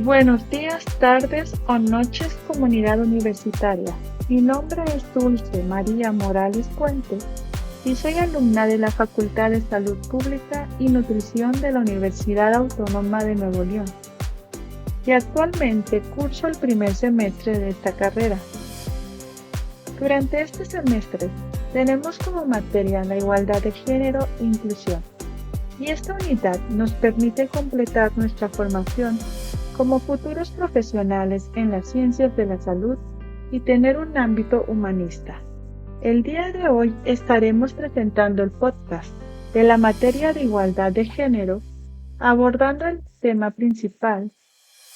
Buenos días, tardes o noches, comunidad universitaria. Mi nombre es Dulce María Morales Puente y soy alumna de la Facultad de Salud Pública y Nutrición de la Universidad Autónoma de Nuevo León. Y actualmente curso el primer semestre de esta carrera. Durante este semestre tenemos como materia la igualdad de género e inclusión. Y esta unidad nos permite completar nuestra formación como futuros profesionales en las ciencias de la salud y tener un ámbito humanista. El día de hoy estaremos presentando el podcast de la materia de igualdad de género, abordando el tema principal,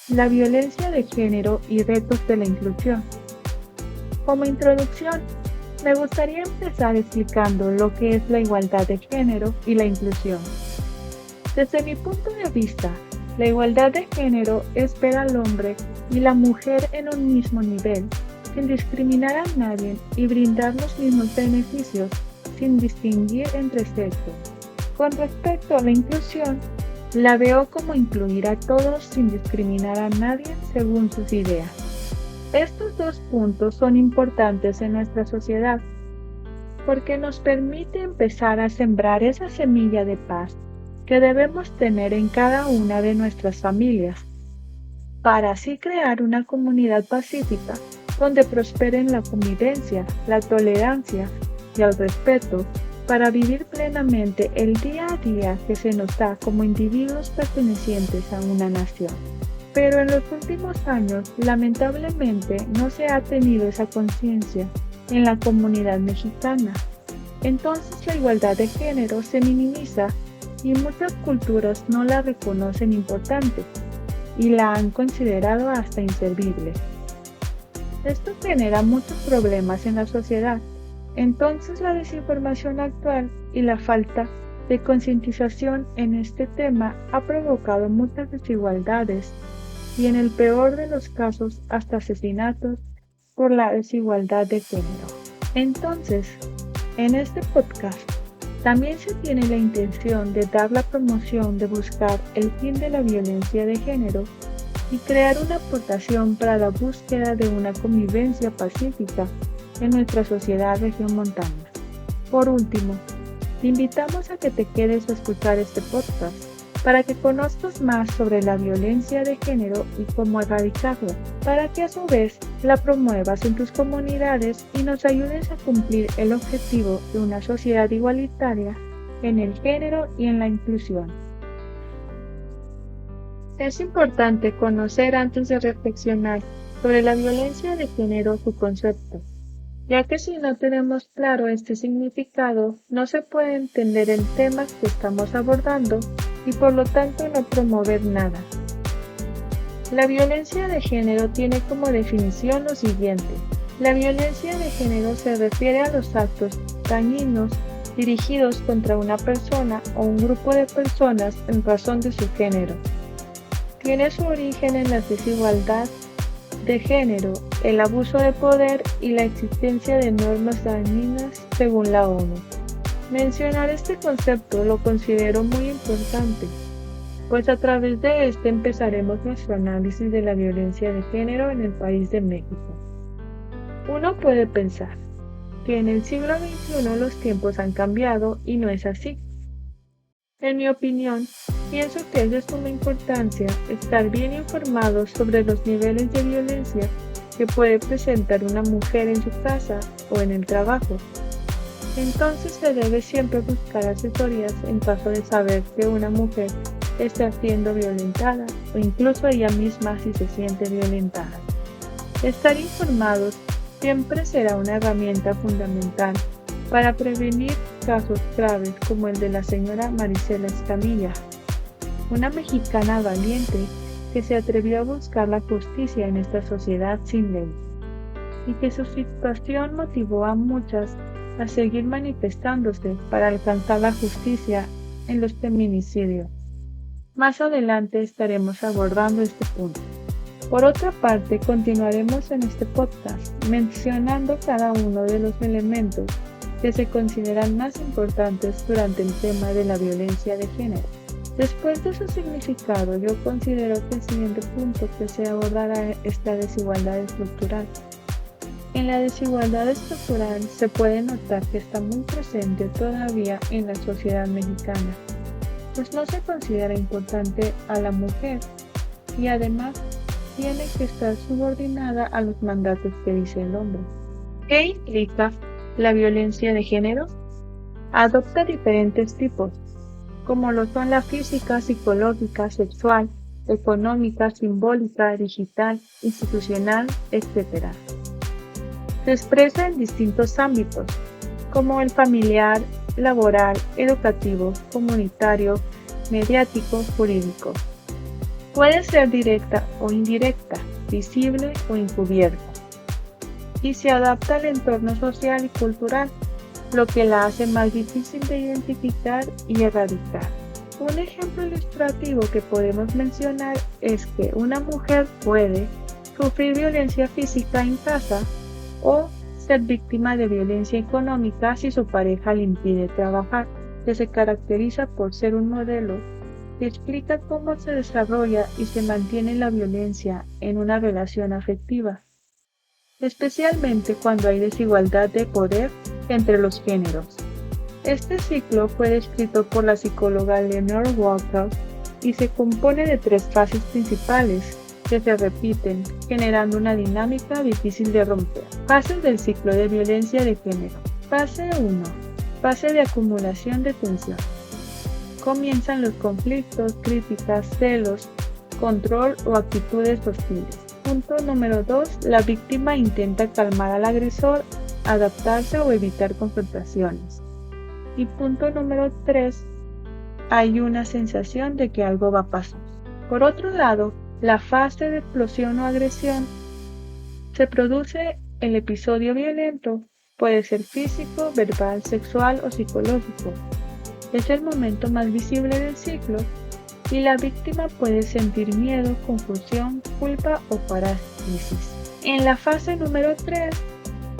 la violencia de género y retos de la inclusión. Como introducción, me gustaría empezar explicando lo que es la igualdad de género y la inclusión. Desde mi punto de vista, la igualdad de género es ver al hombre y la mujer en un mismo nivel, sin discriminar a nadie y brindar los mismos beneficios sin distinguir entre sexos. Con respecto a la inclusión, la veo como incluir a todos sin discriminar a nadie según sus ideas. Estos dos puntos son importantes en nuestra sociedad porque nos permite empezar a sembrar esa semilla de paz que debemos tener en cada una de nuestras familias, para así crear una comunidad pacífica donde prosperen la convivencia, la tolerancia y el respeto para vivir plenamente el día a día que se nos da como individuos pertenecientes a una nación. Pero en los últimos años, lamentablemente, no se ha tenido esa conciencia en la comunidad mexicana. Entonces la igualdad de género se minimiza y muchas culturas no la reconocen importante y la han considerado hasta inservible. Esto genera muchos problemas en la sociedad. Entonces la desinformación actual y la falta de concientización en este tema ha provocado muchas desigualdades y en el peor de los casos hasta asesinatos por la desigualdad de género. Entonces, en este podcast también se tiene la intención de dar la promoción de buscar el fin de la violencia de género y crear una aportación para la búsqueda de una convivencia pacífica en nuestra sociedad regiomontana. Por último, te invitamos a que te quedes a escuchar este podcast para que conozcas más sobre la violencia de género y cómo erradicarla, para que a su vez la promuevas en tus comunidades y nos ayudes a cumplir el objetivo de una sociedad igualitaria en el género y en la inclusión. Es importante conocer antes de reflexionar sobre la violencia de género su concepto, ya que si no tenemos claro este significado, no se puede entender el tema que estamos abordando y por lo tanto no promover nada. La violencia de género tiene como definición lo siguiente. La violencia de género se refiere a los actos dañinos dirigidos contra una persona o un grupo de personas en razón de su género. Tiene su origen en la desigualdad de género, el abuso de poder y la existencia de normas dañinas según la ONU. Mencionar este concepto lo considero muy importante, pues a través de este empezaremos nuestro análisis de la violencia de género en el país de México. Uno puede pensar que en el siglo XXI los tiempos han cambiado y no es así. En mi opinión, pienso que es de suma importancia estar bien informados sobre los niveles de violencia que puede presentar una mujer en su casa o en el trabajo. Entonces se debe siempre buscar asesorías en caso de saber que una mujer está siendo violentada o incluso ella misma si se siente violentada. Estar informados siempre será una herramienta fundamental para prevenir casos graves como el de la señora Marisela Escamilla, una mexicana valiente que se atrevió a buscar la justicia en esta sociedad sin ley, y que su situación motivó a muchas a seguir manifestándose para alcanzar la justicia en los feminicidios. Más adelante estaremos abordando este punto. Por otra parte, continuaremos en este podcast mencionando cada uno de los elementos que se consideran más importantes durante el tema de la violencia de género. Después de su significado, yo considero que el siguiente punto que se abordará es la desigualdad estructural. En la desigualdad estructural se puede notar que está muy presente todavía en la sociedad mexicana, pues no se considera importante a la mujer y además tiene que estar subordinada a los mandatos que dice el hombre. ¿Qué implica la violencia de género? Adopta diferentes tipos, como lo son la física, psicológica, sexual, económica, simbólica, digital, institucional, etc. Se expresa en distintos ámbitos, como el familiar, laboral, educativo, comunitario, mediático, jurídico. Puede ser directa o indirecta, visible o encubierta, y se adapta al entorno social y cultural, lo que la hace más difícil de identificar y erradicar. Un ejemplo ilustrativo que podemos mencionar es que una mujer puede sufrir violencia física en casa o ser víctima de violencia económica si su pareja le impide trabajar, que se caracteriza por ser un modelo que explica cómo se desarrolla y se mantiene la violencia en una relación afectiva, especialmente cuando hay desigualdad de poder entre los géneros. Este ciclo fue descrito por la psicóloga Leonore Walker y se compone de 3 fases principales que se repiten, generando una dinámica difícil de romper. Fases del ciclo de violencia de género. Fase 1. Fase de acumulación de tensión. Comienzan los conflictos, críticas, celos, control o actitudes hostiles. Punto número 2. La víctima intenta calmar al agresor, adaptarse o evitar confrontaciones. Y punto número 3. Hay una sensación de que algo va a pasar. Por otro lado, la fase de explosión o agresión se produce el episodio violento, puede ser físico, verbal, sexual o psicológico. Es el momento más visible del ciclo y la víctima puede sentir miedo, confusión, culpa o parálisis. En la fase número 3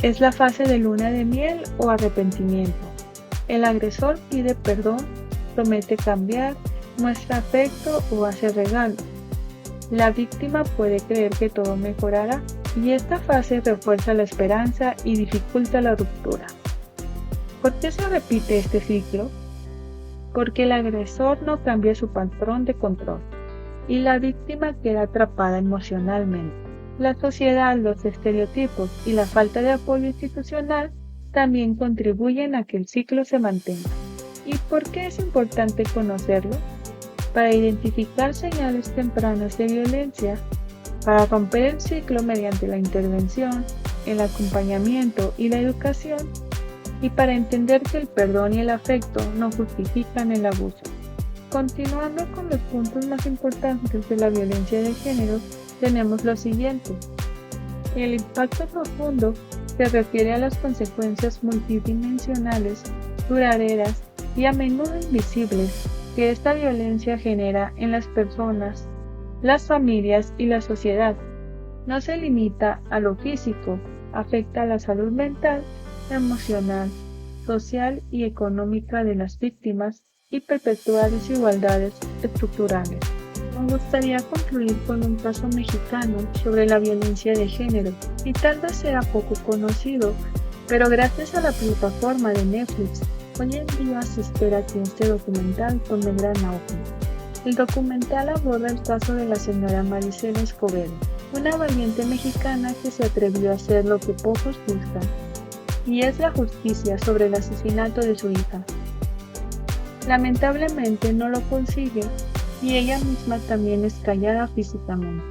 es la fase de luna de miel o arrepentimiento. El agresor pide perdón, promete cambiar, muestra afecto o hace regalos. La víctima puede creer que todo mejorará y esta fase refuerza la esperanza y dificulta la ruptura. ¿Por qué se repite este ciclo? Porque el agresor no cambia su patrón de control y la víctima queda atrapada emocionalmente. La sociedad, los estereotipos y la falta de apoyo institucional también contribuyen a que el ciclo se mantenga. ¿Y por qué es importante conocerlo? Para identificar señales tempranas de violencia, para romper el ciclo mediante la intervención, el acompañamiento y la educación, y para entender que el perdón y el afecto no justifican el abuso. Continuando con los puntos más importantes de la violencia de género, tenemos lo siguiente. El impacto profundo se refiere a las consecuencias multidimensionales, duraderas y a menudo invisibles que esta violencia genera en las personas, las familias y la sociedad. No se limita a lo físico, afecta a la salud mental, emocional, social y económica de las víctimas y perpetúa desigualdades estructurales. Me gustaría concluir con un caso mexicano sobre la violencia de género, y tal vez sea poco conocido, pero gracias a la plataforma de Netflix, hoy en día se espera que este documental tome gran auge. El documental aborda el caso de la señora Maricela Escobedo, una valiente mexicana que se atrevió a hacer lo que pocos buscan, y es la justicia sobre el asesinato de su hija. Lamentablemente no lo consigue y ella misma también es callada físicamente,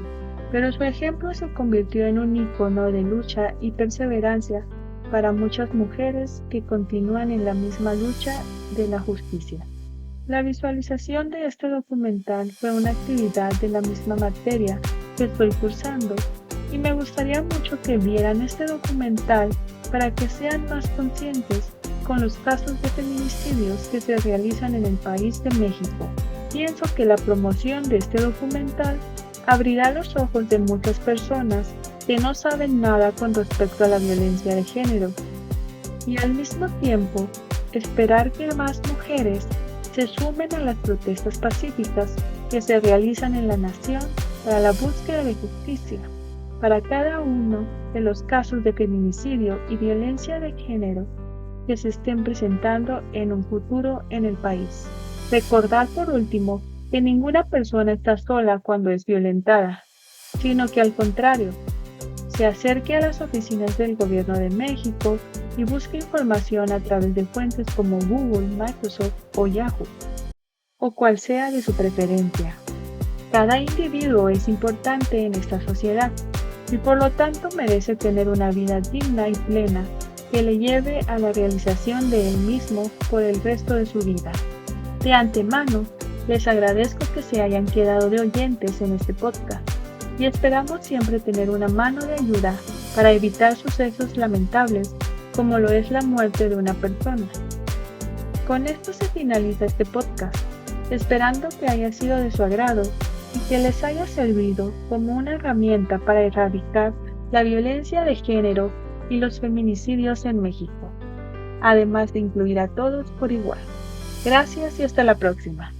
pero su ejemplo se convirtió en un icono de lucha y perseverancia para muchas mujeres que continúan en la misma lucha de la justicia. La visualización de este documental fue una actividad de la misma materia que estoy cursando y me gustaría mucho que vieran este documental para que sean más conscientes con los casos de feminicidios que se realizan en el país de México. Pienso que la promoción de este documental abrirá los ojos de muchas personas que no saben nada con respecto a la violencia de género y al mismo tiempo esperar que más mujeres se sumen a las protestas pacíficas que se realizan en la nación para la búsqueda de justicia para cada uno de los casos de feminicidio y violencia de género que se estén presentando en un futuro en el país. Recordar por último que ninguna persona está sola cuando es violentada, sino que al contrario, se acerque a las oficinas del Gobierno de México y busque información a través de fuentes como Google, Microsoft o Yahoo, o cual sea de su preferencia. Cada individuo es importante en esta sociedad y por lo tanto merece tener una vida digna y plena que le lleve a la realización de él mismo por el resto de su vida. De antemano, les agradezco que se hayan quedado de oyentes en este podcast y esperamos siempre tener una mano de ayuda para evitar sucesos lamentables como lo es la muerte de una persona. Con esto se finaliza este podcast, esperando que haya sido de su agrado y que les haya servido como una herramienta para erradicar la violencia de género y los feminicidios en México, además de incluir a todos por igual. Gracias y hasta la próxima.